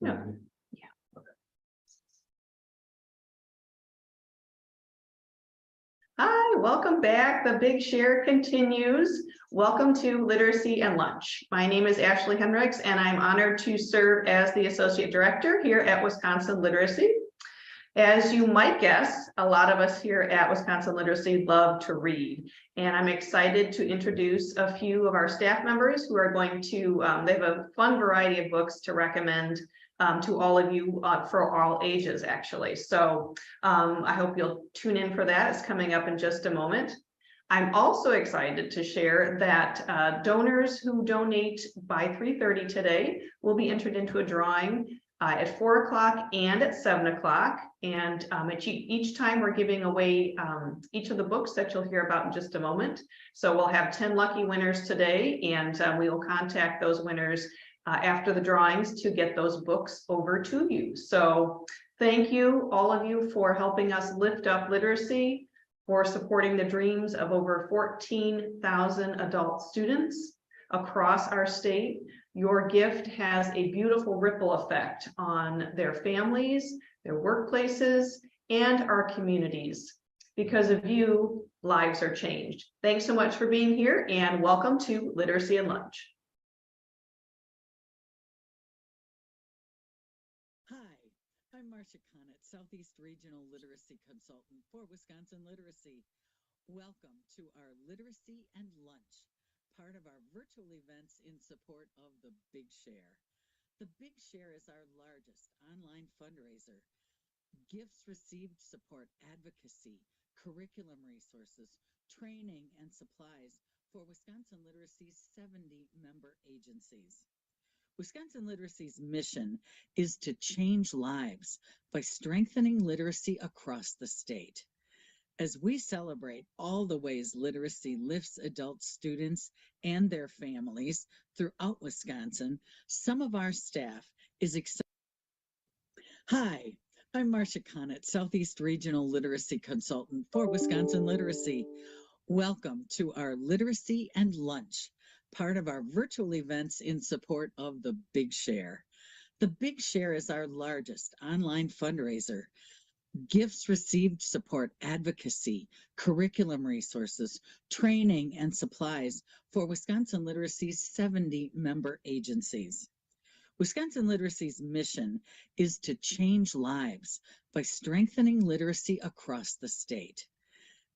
Yeah. Hi, welcome back. The Big Share continues. Welcome to Literacy and Lunch. My name is Ashley Henricks, and I'm honored to serve as the Associate Director here at Wisconsin Literacy. As you might guess, a lot of us here at Wisconsin Literacy love to read, and I'm excited to introduce a few of our staff members who are going to, they have a fun variety of books to recommend to all of you for all ages, actually. So I hope you'll tune in for that. It's coming up in just a moment. I'm also excited to share that donors who donate by 3:30 today will be entered into a drawing at 4 o'clock and at 7 o'clock. And each time we're giving away each of the books that you'll hear about in just a moment. So we'll have 10 lucky winners today, and we will contact those winners after the drawings to get those books over to you. So thank you, all of you, for helping us lift up literacy, for supporting the dreams of over 14,000 adult students across our state. Your gift has a beautiful ripple effect on their families, their workplaces, and our communities. Because of you, lives are changed. Thanks so much for being here, and welcome to Literacy and Lunch. Hi, I'm Marcia Connett, Southeast Regional Literacy Consultant for Wisconsin Literacy. Welcome to our Literacy and Lunch, part of our virtual events in support of the Big Share. The Big Share is our largest online fundraiser. Gifts received support advocacy, curriculum resources, training, and supplies for Wisconsin Literacy's 70 member agencies. Wisconsin Literacy's mission is to change lives by strengthening literacy across the state. As we celebrate all the ways literacy lifts adult students and their families throughout Wisconsin, some of our staff is excited. Hi, I'm Marcia Connett, Southeast Regional Literacy Consultant for Wisconsin Literacy. Welcome to our Literacy and Lunch, part of our virtual events in support of the Big Share. The Big Share is our largest online fundraiser. Gifts received support advocacy, curriculum resources, training, and supplies for Wisconsin Literacy's 70 member agencies. Wisconsin Literacy's mission is to change lives by strengthening literacy across the state.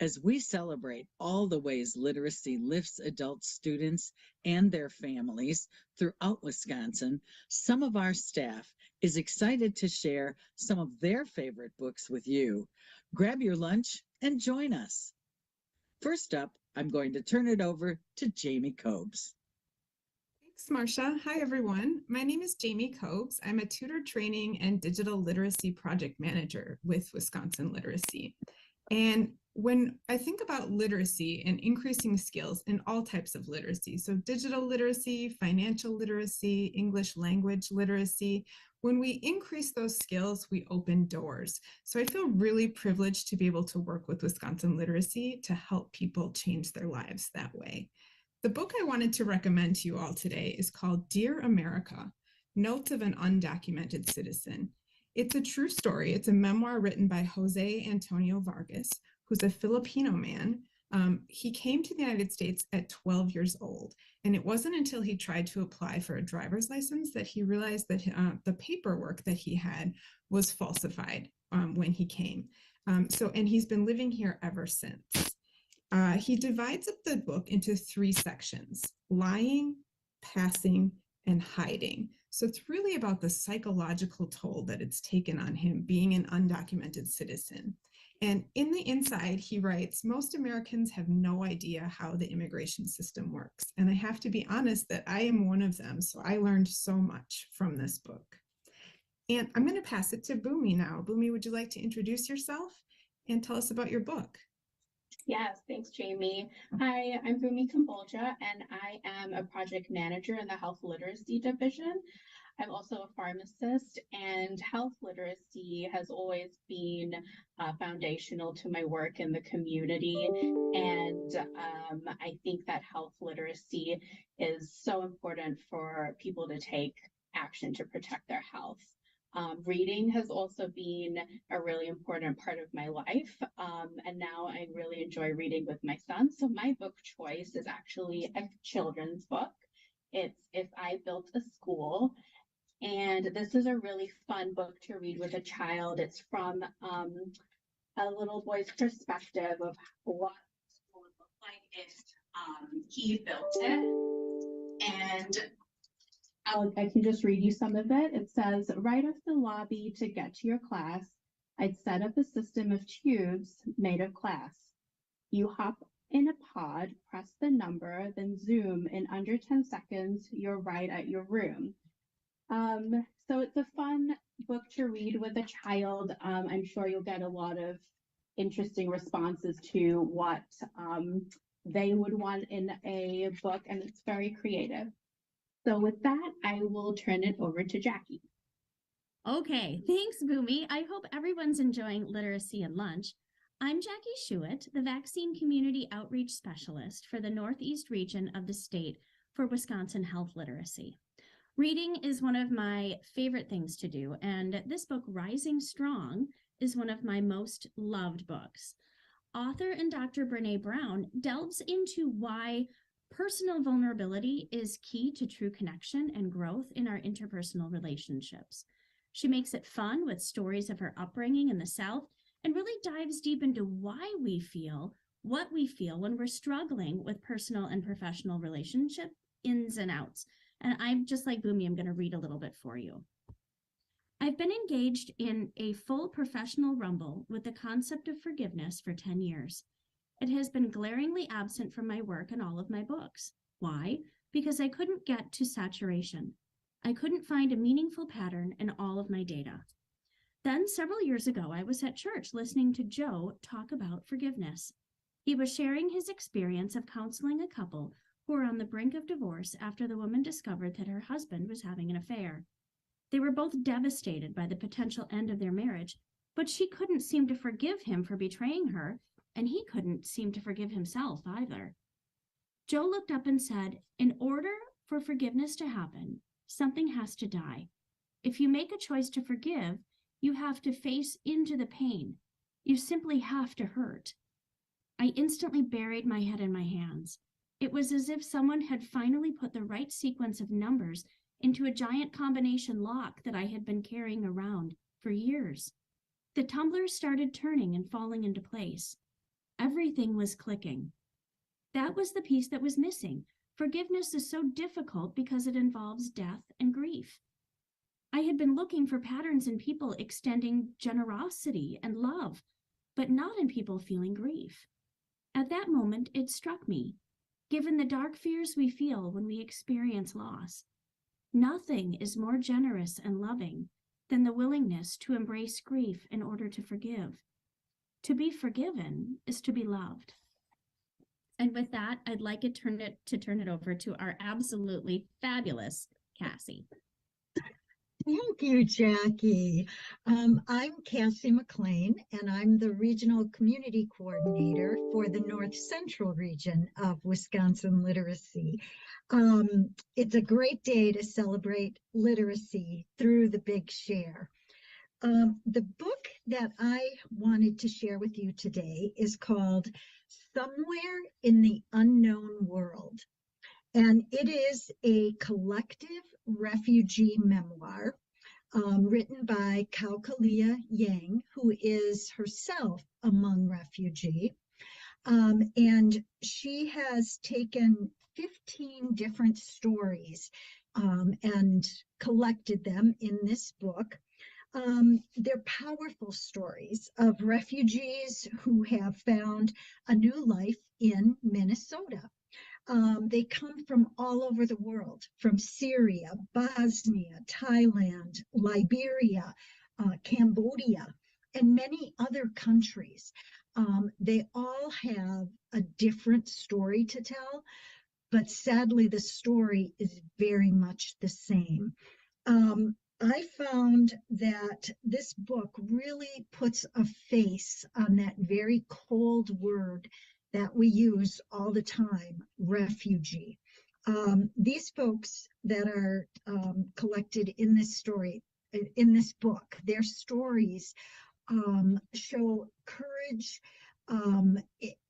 As we celebrate all the ways literacy lifts adult students and their families throughout Wisconsin, some of our staff is excited to share some of their favorite books with you. Grab your lunch and join us. First up, I'm going to turn it over to Jamie Cobes. Thanks, Marcia. Hi, everyone. My name is Jamie Cobes. I'm a tutor training and digital literacy project manager with Wisconsin Literacy. And when I think about literacy and increasing skills in all types of literacy, so digital literacy, financial literacy, English language literacy, when we increase those skills, we open doors. So I feel really privileged to be able to work with Wisconsin Literacy to help people change their lives that way. The book I wanted to recommend to you all today is called Dear America, Notes of an Undocumented Citizen. It's a true story. It's a memoir written by Jose Antonio Vargas, who's a Filipino man. He came to the United States at 12 years old, and it wasn't until he tried to apply for a driver's license that he realized that the paperwork that he had was falsified when he came. And he's been living here ever since. He divides up the book into 3 sections: lying, passing, and hiding. So it's really about the psychological toll that it's taken on him being an undocumented citizen. And in the inside, he writes, most Americans have no idea how the immigration system works. And I have to be honest that I am one of them. So I learned so much from this book. And I'm going to pass it to Bhumi now. Bhumi, would you like to introduce yourself and tell us about your book? Yes, thanks, Jamie. Hi, I'm Bhumi Kambolja, and I am a project manager in the Health Literacy Division. I'm also a pharmacist, and health literacy has always been foundational to my work in the community. And I think that health literacy is so important for people to take action to protect their health. Reading has also been a really important part of my life, and now I really enjoy reading with my son. So my book choice is actually a children's book. It's If I Built a School, and this is a really fun book to read with a child. It's from a little boy's perspective of what school would look like if he built it. And I can just read you some of it. It says, right off the lobby to get to your class, I'd set up a system of tubes made of glass. You hop in a pod, press the number, then zoom. In under 10 seconds, you're right at your room. So it's a fun book to read with a child. I'm sure you'll get a lot of interesting responses to what they would want in a book, and it's very creative. So with that, I will turn it over to Jackie. Okay, thanks, Boomy. I hope everyone's enjoying Literacy and Lunch. I'm Jackie Schuett, the Vaccine Community Outreach Specialist for the Northeast region of the state for Wisconsin Health Literacy. Reading is one of my favorite things to do, and this book, Rising Strong, is one of my most loved books. Author and Dr. Brené Brown delves into why personal vulnerability is key to true connection and growth in our interpersonal relationships. She makes it fun with stories of her upbringing in the South and really dives deep into why we feel what we feel when we're struggling with personal and professional relationship ins and outs. And I'm just like Boomy, I'm going to read a little bit for you. I've been engaged in a full professional rumble with the concept of forgiveness for 10 years. It has been glaringly absent from my work and all of my books. Why? Because I couldn't get to saturation. I couldn't find a meaningful pattern in all of my data. Then several years ago, I was at church listening to Joe talk about forgiveness. He was sharing his experience of counseling a couple who were on the brink of divorce after the woman discovered that her husband was having an affair. They were both devastated by the potential end of their marriage, but she couldn't seem to forgive him for betraying her, and he couldn't seem to forgive himself either. Joe looked up and said, in order for forgiveness to happen, something has to die. If you make a choice to forgive, you have to face into the pain. You simply have to hurt. I instantly buried my head in my hands. It was as if someone had finally put the right sequence of numbers into a giant combination lock that I had been carrying around for years. The tumblers started turning and falling into place. Everything was clicking. That was the piece that was missing. Forgiveness is so difficult because it involves death and grief. I had been looking for patterns in people extending generosity and love, but not in people feeling grief. At that moment, it struck me. Given the dark fears we feel when we experience loss, nothing is more generous and loving than the willingness to embrace grief in order to forgive. To be forgiven is to be loved. And with that, I'd like to turn it over to our absolutely fabulous Cassie. Thank you, Jackie. I'm Cassie McLean, and I'm the Regional Community Coordinator for the North Central region of Wisconsin Literacy. It's a great day to celebrate literacy through the Big Share. The book that I wanted to share with you today is called Somewhere in the Unknown World. And it is a collective refugee memoir written by Kaukalia Yang, who is herself a Hmong refugee. And she has taken 15 different stories and collected them in this book. They're powerful stories of refugees who have found a new life in Minnesota. They come from all over the world, from Syria, Bosnia, Thailand, Liberia, Cambodia, and many other countries. They all have a different story to tell, but sadly, the story is very much the same. I found that this book really puts a face on that very cold word that we use all the time, refugee. These folks that are collected in this story, in this book, their stories show courage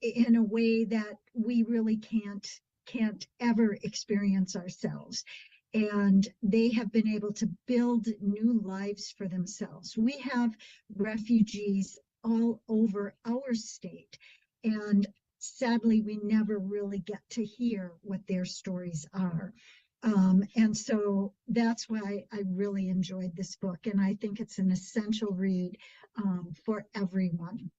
in a way that we really can't ever experience ourselves. And they have been able to build new lives for themselves. We have refugees all over our state, and sadly, we never really get to hear what their stories are. And so that's why I really enjoyed this book, and I think it's an essential read for everyone.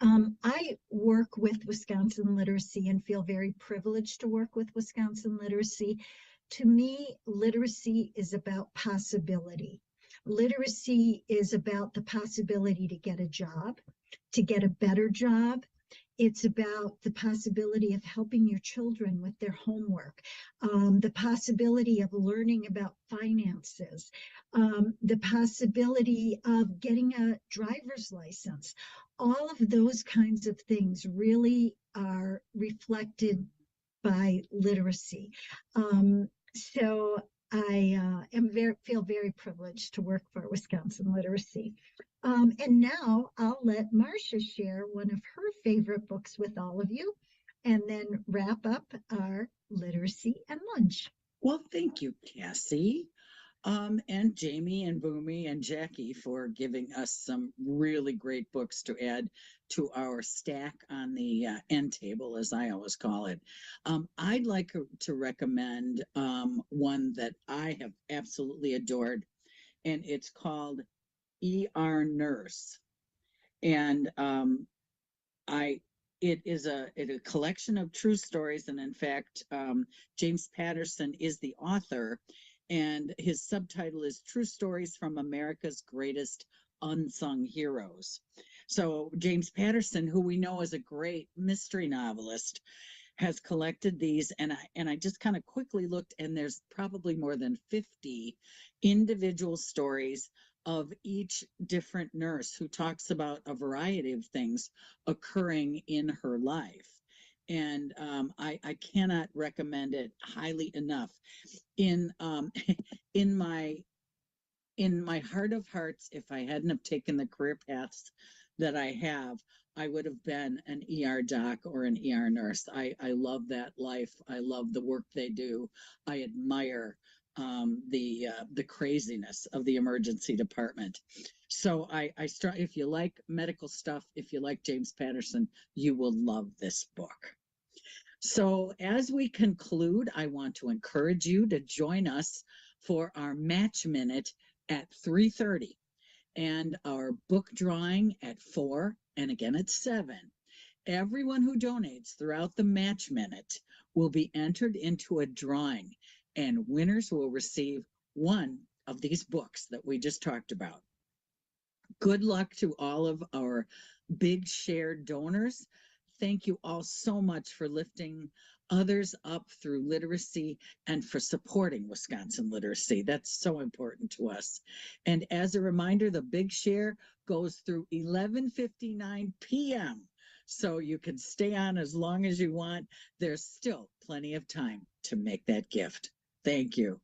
I work with Wisconsin Literacy and feel very privileged to work with Wisconsin Literacy. To me, literacy is about possibility. Literacy is about the possibility to get a job, to get a better job. It's about the possibility of helping your children with their homework, the possibility of learning about finances, the possibility of getting a driver's license. All of those kinds of things really are reflected by literacy. So I feel very privileged to work for Wisconsin Literacy. And now I'll let Marcia share one of her favorite books with all of you, and then wrap up our literacy and lunch. Well, thank you, Cassie. And Jamie and Boomy and Jackie for giving us some really great books to add to our stack on the end table, as I always call it. I'd like to recommend one that I have absolutely adored, and it's called ER Nurse. And it is a collection of true stories, and in fact, James Patterson is the author. And his subtitle is True Stories from America's Greatest Unsung Heroes. So James Patterson, who we know is a great mystery novelist, has collected these, and I just kind of quickly looked, and there's probably more than 50 individual stories of each different nurse who talks about a variety of things occurring in her life. And I cannot recommend it highly enough. In in my heart of hearts, if I hadn't have taken the career paths that I have, I would have been an ER doc or an ER nurse. I love that life. I love the work they do. I admire the craziness of the emergency department. So if you like medical stuff, if you like James Patterson, you will love this book. So as we conclude, I want to encourage you to join us for our match minute at 3:30 and our book drawing at 4 and again at 7. Everyone who donates throughout the match minute will be entered into a drawing, and winners will receive one of these books that we just talked about. Good luck to all of our Big Share donors. Thank you all so much for lifting others up through literacy and for supporting Wisconsin Literacy. That's so important to us. And as a reminder, the Big Share goes through 11:59 p.m. So you can stay on as long as you want. There's still plenty of time to make that gift. Thank you.